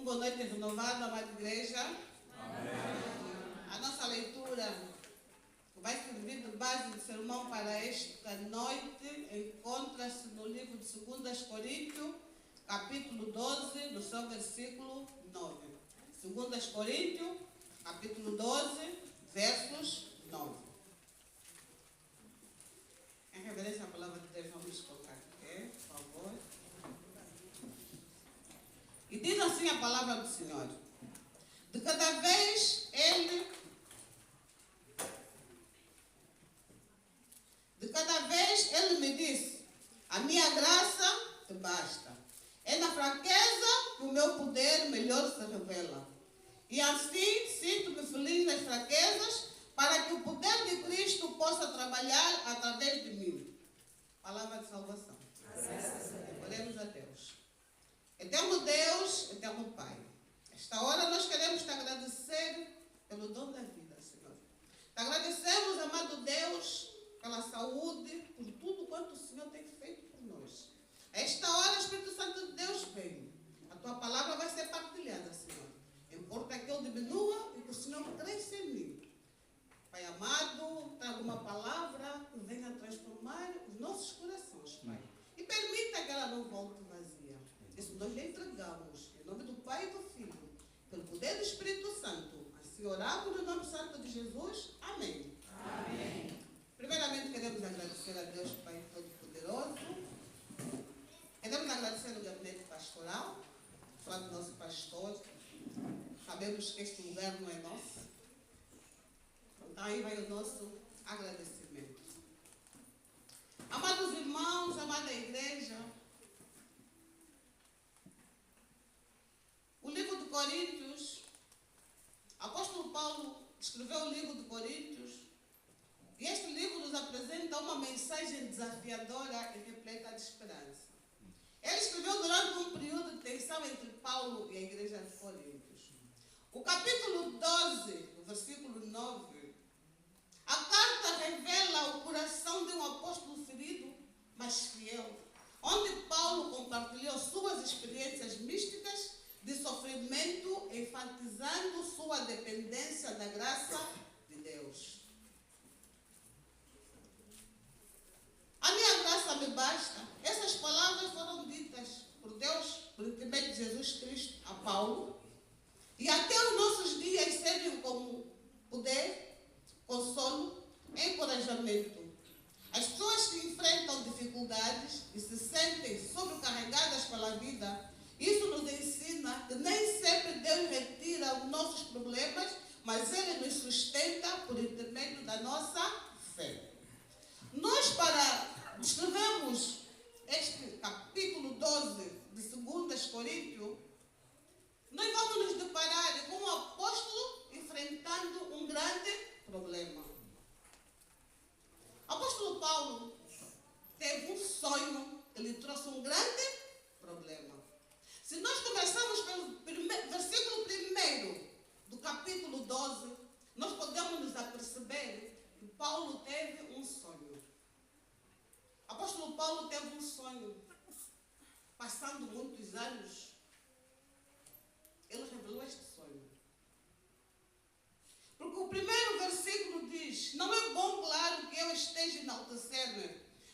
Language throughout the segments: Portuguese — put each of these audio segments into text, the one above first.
boa noite renovada, amada igreja. Amém. A nossa leitura vai servir de base de sermão para esta noite. Encontra-se no livro de 2 Coríntios, capítulo 12, no seu versículo 9. 2 Coríntios, capítulo 12, versos 9. Em reverência à palavra de Deus, vamos colocar aqui, por favor. E diz assim a palavra do Senhor: de cada vez ele me disse: a minha graça te basta. É na fraqueza que o meu poder melhor se revela. E assim sinto-me feliz nas fraquezas, para que o poder de Cristo possa trabalhar através de mim. Palavra de salvação. Oremos a Deus. Eterno Deus, eterno Pai, esta hora nós queremos te agradecer pelo dom da vida, Senhor. Te agradecemos, amado Deus, pela saúde, por tudo quanto o Senhor tem feito por nós. A esta hora, Espírito Santo de Deus, vem. A tua palavra vai ser partilhada, Senhor. Importa que eu diminua e que o Senhor cresça em mim. Pai amado, traga uma palavra que venha transformar os nossos corações, Pai. E permita que ela não volte vazia. Isso nós lhe entregamos. Em nome do Pai e do Filho, pelo poder do Espírito Santo. Assim oramos no nome santo de Jesus. Amém. Amém. Primeiramente queremos agradecer a Deus, Pai Todo-Poderoso. Queremos agradecer o gabinete pastoral, falar do nosso pastor. Sabemos que este lugar não é nosso. Então aí vai o nosso agradecimento. Amados irmãos, amada igreja, o livro de Coríntios, apóstolo Paulo escreveu o livro de Coríntios, e este livro nos apresenta uma mensagem desafiadora e repleta de esperança. Ele escreveu durante um período de tensão entre Paulo e a igreja de Coríntios. O capítulo 12, o versículo 9, a carta revela o coração de um apóstolo ferido, mas fiel, onde Paulo compartilhou suas experiências místicas de sofrimento, enfatizando sua dependência da graça de Deus. A minha graça me basta. Essas palavras foram ditas por Deus, por intermédio de Jesus Cristo, a Paulo. E até os nossos dias servem como poder, consolo, encorajamento. As pessoas que enfrentam dificuldades e se sentem sobrecarregadas pela vida, isso nos ensina que nem sempre Deus retira os nossos problemas, mas Ele nos sustenta por intermédio da nossa fé. Nós, para descrevermos este capítulo 12 de 2 Coríntios, nós vamos nos deparar com um apóstolo enfrentando um grande problema. O apóstolo Paulo teve um sonho que lhe trouxe um grande problema. Se nós começarmos pelo versículo 1 do capítulo 12, nós podemos nos aperceber que Paulo teve um sonho. O apóstolo Paulo teve um sonho. Passando muitos anos, ele revelou este sonho. Porque o primeiro versículo diz: não é bom, claro, que eu esteja enaltecendo,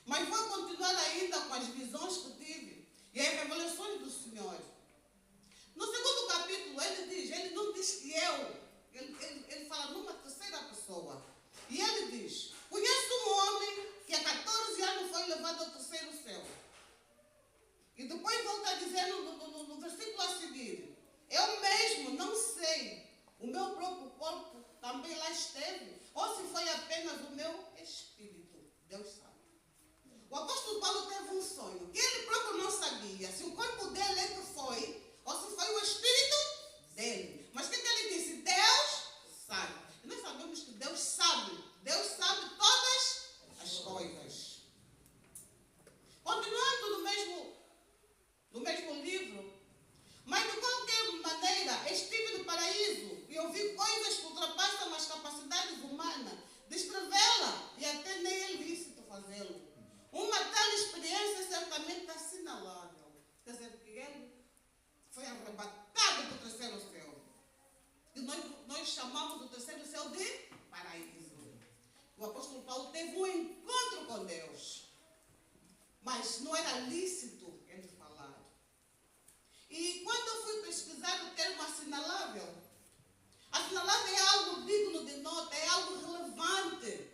mas vou continuar ainda com as visões que tive e as revelações do Senhor. No segundo capítulo, ele não diz que ele fala numa terceira pessoa. E ele diz: conheço um homem que há 14 anos foi levado ao terceiro céu. E depois volta a dizer no versículo a seguir: eu mesmo não sei, o meu próprio corpo também lá esteve, ou se foi apenas o meu espírito. Deus sabe. O apóstolo Paulo teve um sonho que ele próprio não sabia se o corpo dele é que foi, ou se foi o espírito dele. Mas o que ele disse? Deus sabe. E nós sabemos que Deus sabe. Deus sabe todas as coisas. Continuando no mesmo livro, mas de qualquer maneira estive no paraíso e ouvi coisas que ultrapassam as capacidades humanas de escrevê-la, e até nem é lícito fazê-lo. Uma tal experiência certamente assinalável. Quer dizer, que ele mas não era lícito ele falar. E quando eu fui pesquisar o termo assinalável é algo digno de nota, é algo relevante,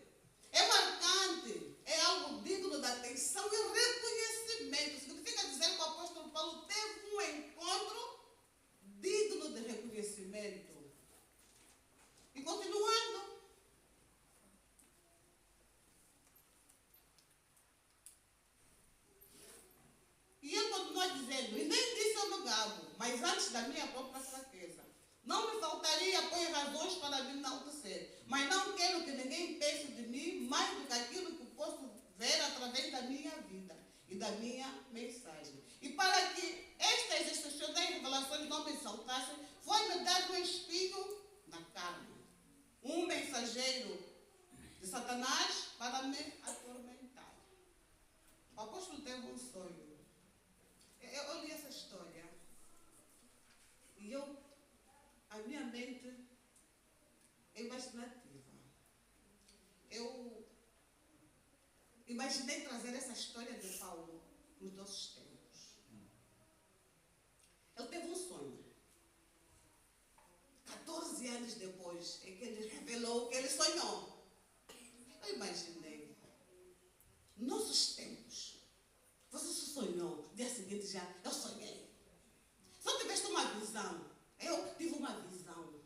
é marcante, é algo digno de atenção e reconhecimento. Significa dizer que o apóstolo Paulo teve um encontro digno de reconhecimento. E continuando, e ele continua dizendo, e nem disse eu me gabo, mas antes da minha própria fraqueza. Não me faltaria, pois, razões para me enaltecer, mas não quero que ninguém pense de mim mais do que aquilo que posso ver através da minha vida e da minha mensagem. E para que estas excepcionais revelações não me saltassem, foi-me dado um espinho na carne, um mensageiro de Satanás para me atormentar. O apóstolo teve um sonho. Eu li essa história e a minha mente é imaginativa. Eu imaginei trazer essa história de Paulo nos nossos tempos. Ele teve um sonho. 14 anos depois é que ele revelou o que ele sonhou. Eu imaginei. Nossos tempos. Você sonhou, dia seguinte já, eu sonhei. Só tiveste uma visão. Eu tive uma visão.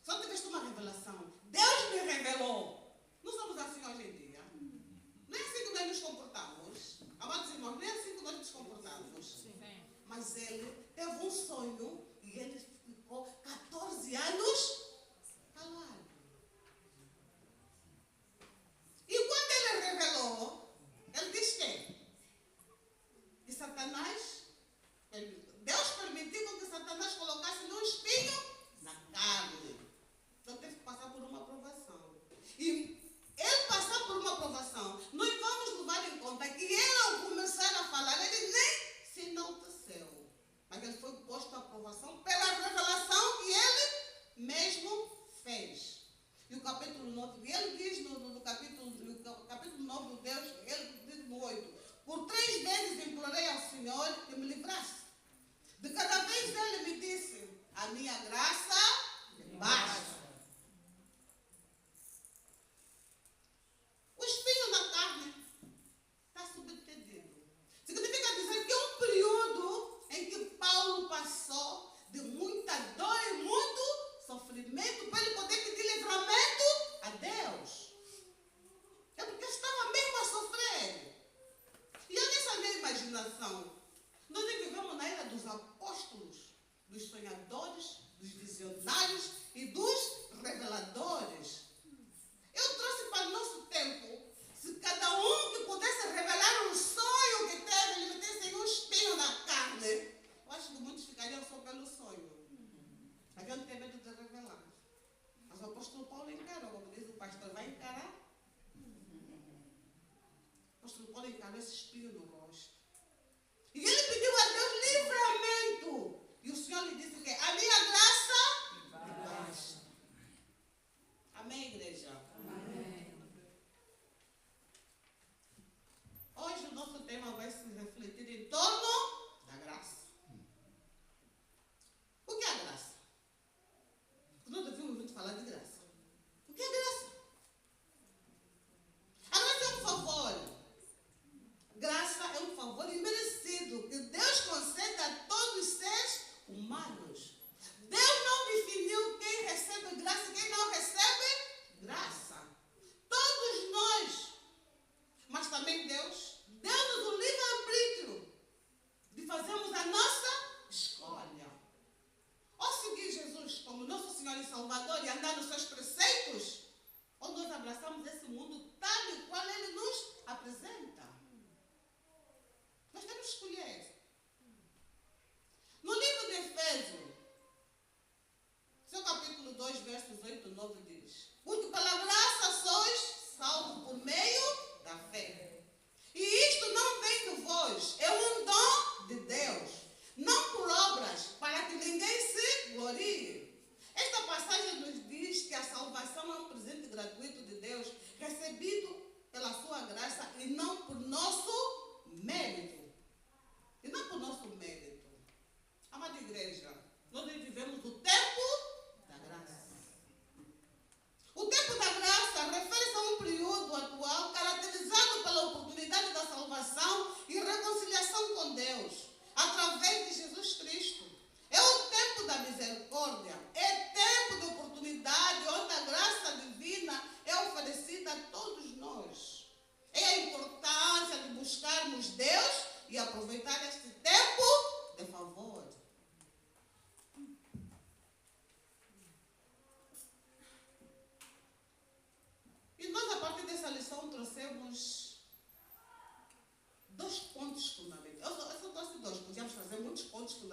Só tiveste uma revelação. Deus me revelou. Não somos assim hoje em dia. Não é assim que nós nos comportamos. Amados irmãos, não é assim que nós nos comportamos. Sim. Mas ele teve um sonho e ele ficou 14 anos calado. E quando ele revelou, ele diz que Satanás, Deus permitiu que Satanás colocasse um espinho na carne. Então teve que passar por uma provação. E ele passar por uma provação, nós vamos levar em conta que ele, ao começar a falar, ele nem se enalteceu. Mas ele foi posto à provação pela revelação que ele mesmo fez. E o capítulo 9, ele diz no capítulo 9 do Deus, ele diz no 8, por 3 vezes implorei ao Senhor que me livrasse. De cada vez ele me disse, a minha graça basta. O espinho na carne está subentendido. Significa dizer que é um período em que Paulo passou de muita dor e muito sofrimento para ele poder pedir livramento a Deus. É porque estava mesmo a sofrer. E olha essa minha imaginação. Nós vivemos na era dos apóstolos, dos sonhadores, dos visionários e dos reveladores. Eu trouxe para o nosso tempo, se cada um que pudesse revelar um sonho que teve, ele metesse um espinho na carne, eu acho que muitos ficariam só pelo sonho. Havia não ter medo de revelar. Mas o apóstolo Paulo encarou, como diz o pastor, vai encarar? O apóstolo Paulo encarou esse espinho no rosto. E ele pediu a Deus livramento. E o Senhor lhe disse que a minha graça basta. Amém, igreja? Amém. Hoje o nosso tema vai se refletir em torno da graça. O que é a graça? Nós ouvimos muito falar de graça. O que é graça? A graça é um favor. Graça é um favor imerecido que Deus concede a todos os seres humanos. Deus não definiu quem recebe graça e quem não recebe graça. Todos nós. Mas também Deus deu-nos o livre-arbítrio de fazermos a nossa escolha. Ou seguir Jesus como nosso Senhor e Salvador e andar nos seus preceitos, ou nós abraçamos esse mundo tal e qual Ele nos apresenta. Nós temos que escolher. No livro de Efésios, seu capítulo 2, versos 8 e 9 diz: porque pela graça sois salvos por meio da fé. E isto não vem de vós, é um dom de Deus, não por obras, para que ninguém se glorie. Esta passagem nos diz que a salvação é um presente gratuito de Deus, recebido pela sua graça e não por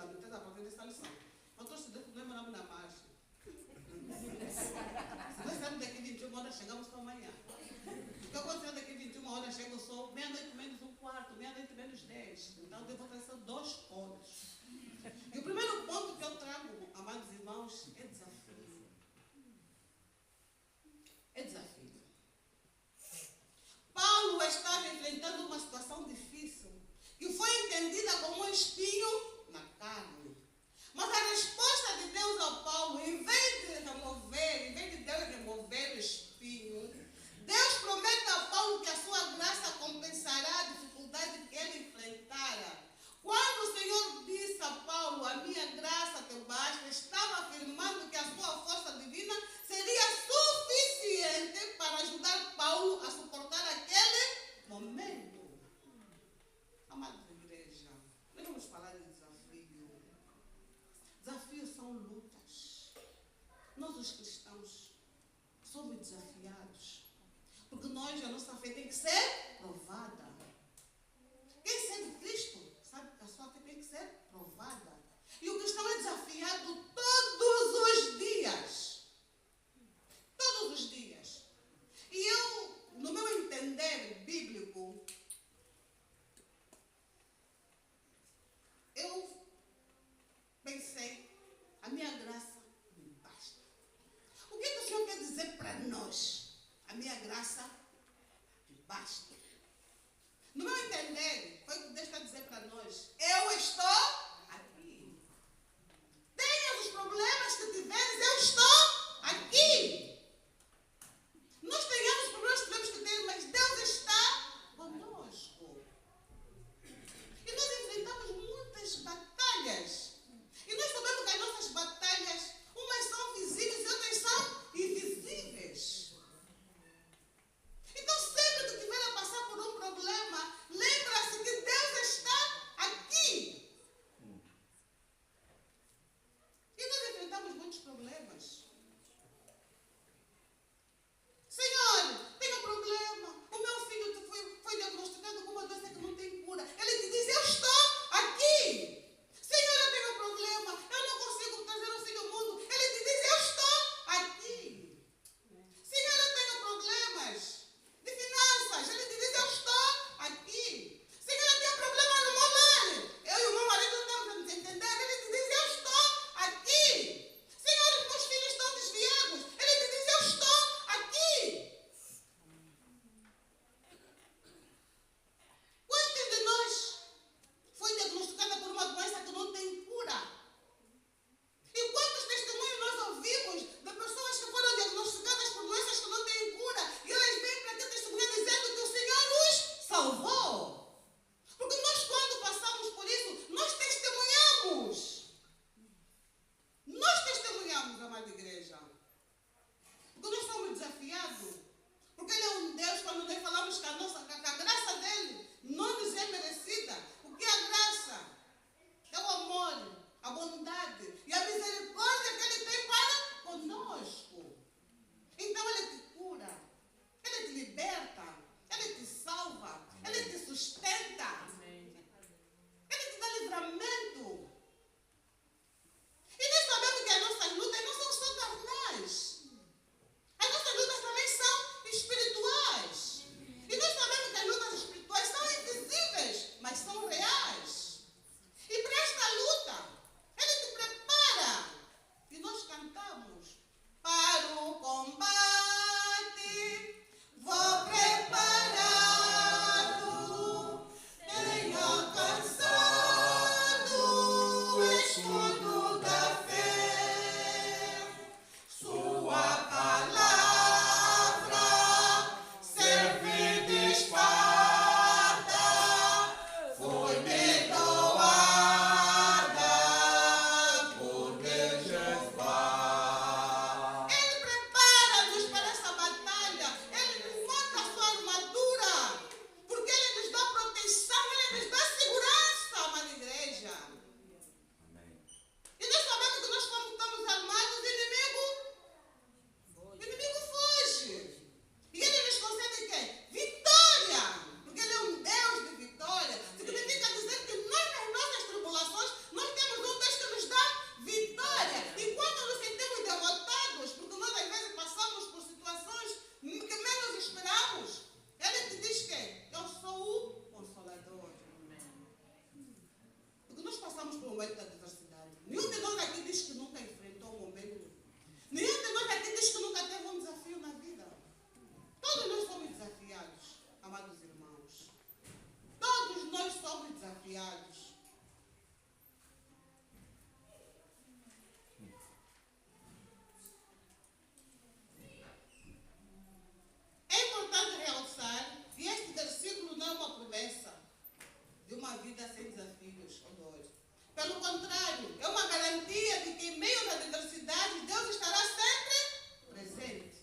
lamentei para aprender essa lição. Mas estou estudando, não moramos na margem. Se nós saímos daqui 21 horas, chegamos só amanhã. Porque eu quando saio daqui 21 horas, chego só meia-noite menos um quarto, meia-noite menos 10. Então eu vou trazer 2 pontos. E o primeiro ponto que eu trago, amados irmãos, é desafio. É desafio. Paulo estava enfrentando uma situação difícil, que foi entendida como um espinho na carne. Mas a resposta de Deus a Paulo, em vez de Deus remover o espinho, Deus promete a Paulo que a sua graça compensará a dificuldade que ele enfrentara. Quando o Senhor disse a Paulo, a minha graça te basta, estava afirmando que a sua força divina seria suficiente para ajudar Paulo a suportar aquele momento. Amada igreja, nós vamos falar de desafio. Desafios são lutas. Nós, os cristãos, somos desafiados. Porque nós, a nossa fé tem que ser provada. Quem serve Cristo sabe que a sua fé tem que ser provada. E o cristão é desafiado todos os dias. Todos os dias. E eu, no meu entender bíblico, eu pensei, a minha graça me basta. O que o Senhor quer dizer para nós? A minha graça me basta. No meu entender, foi o que Deus está a dizer para nós. Eu estou contrário, é uma garantia de que em meio às adversidades Deus estará sempre presente.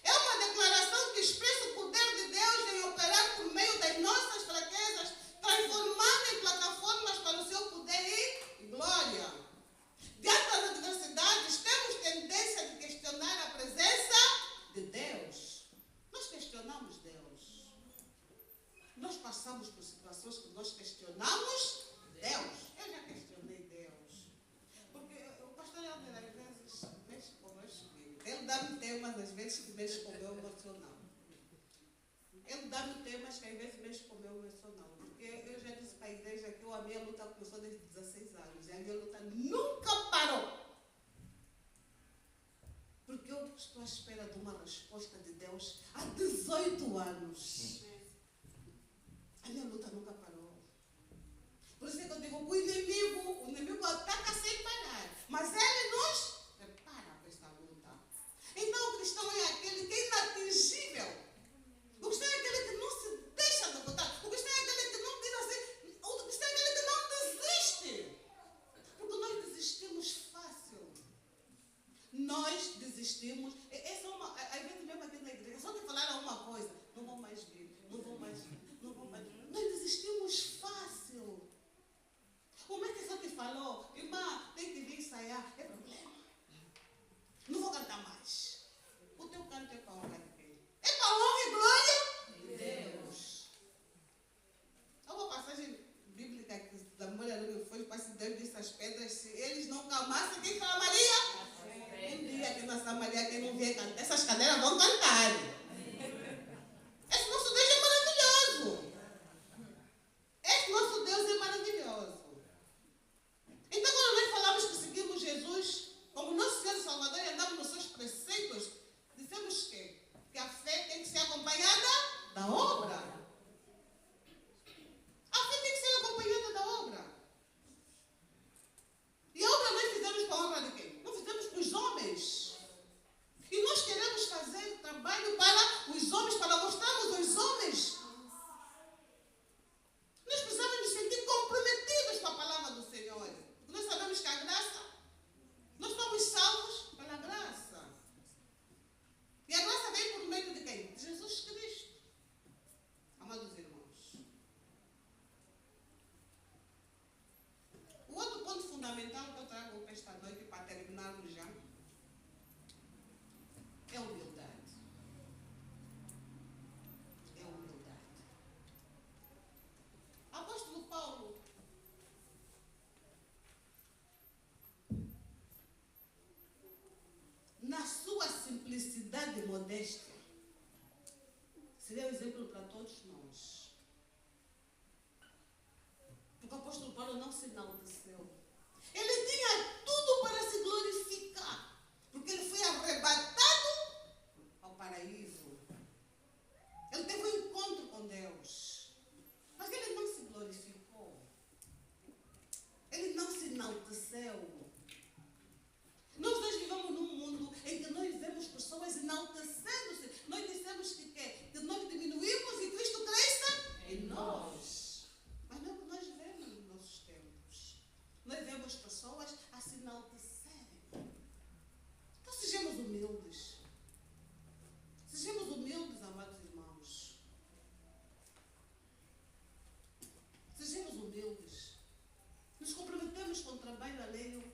É uma declaração que expressa o poder de Deus em operar por meio das nossas fraquezas, transformando em plataformas para o seu poder e glória. Diante das adversidades, temos tendência de questionar a presença de Deus. Nós questionamos Deus. Nós passamos por situações que nós questionamos Deus. Eu já questionei Deus. Porque o pastor Helder, às vezes, mexe com o meu espírito. Ele dá-me temas, às vezes, que mexe com o meu emocional. Ele dá-me temas que, às vezes, mexe com o meu emocional. Porque eu já disse para a igreja que a minha luta começou desde 16 anos. E a minha luta nunca parou. Porque eu estou à espera de uma resposta de Deus há 18 anos. A minha luta nunca parou. Por isso é que eu digo, o inimigo ataca sem parar. Mas ele nos prepara para esta luta. Então o cristão é aquele que é inatingível. O cristão é aquele que não se deixa derrotar. O cristão é aquele que não diz assim. O cristão é aquele que não desiste. Porque nós desistimos fácil. Nós desistimos. Essa é uma, às vezes mesmo aqui na igreja, só te falaram uma coisa. Não vou mais vir. Não vou mais vir. Não vou mais vir. Nós desistimos fácil. Como é que só te falou? Irmã, tem que vir ensaiar. É problema. Não vou cantar mais. O teu canto é para a honra de quem? É para a honra e glória de Deus. Há uma passagem bíblica que da mulher não foi para se Deus disse às pedras, se eles não calmassem, quem clamaria? Um dia aqui na Samaria, quem não vier cantar, essas cadeiras vão cantar. Esse nosso Deus é maravilhoso. Esse nosso Deus é maravilhoso. Então, quando nós falamos que seguimos Jesus como nosso Senhor e Salvador e andamos nos seus preceitos, dizemos que a fé tem que ser acompanhada da obra. A fé tem que ser acompanhada da obra. E a obra nós fizemos com a honra de quem? Não fizemos com os homens. E nós queremos fazer trabalho para os homens, para mostrarmos aos homens. Nós precisamos nos sentir comprometidos com a palavra do Senhor. Porque nós sabemos que a graça, nós somos salvos pela graça. E a graça vem por meio de quem? De Jesus Cristo. Amados irmãos. O outro ponto fundamental que eu trago para esta noite, para terminarmos já, é a humildade. É a humildade. Apóstolo Paulo, na sua simplicidade e modéstia, seria um exemplo para todos nós. Porque o apóstolo Paulo não se enalteceu. Ele tinha tudo para se glorificar. Porque ele foi arrebatado ao paraíso. Ele teve um encontro com Deus. Mas ele não se glorificou. Ele não se enalteceu. Nós vivemos num mundo em que nós vemos pessoas enaltecendo-se. Nós dissemos que nós diminuímos e Cristo cresça em nós. Mas não é o que nós vemos nos nossos tempos. Nós vemos pessoas a se enaltecerem. Então sejamos humildes. Sejamos humildes, amados irmãos. Sejamos humildes. Nos comprometemos com o trabalho alheio.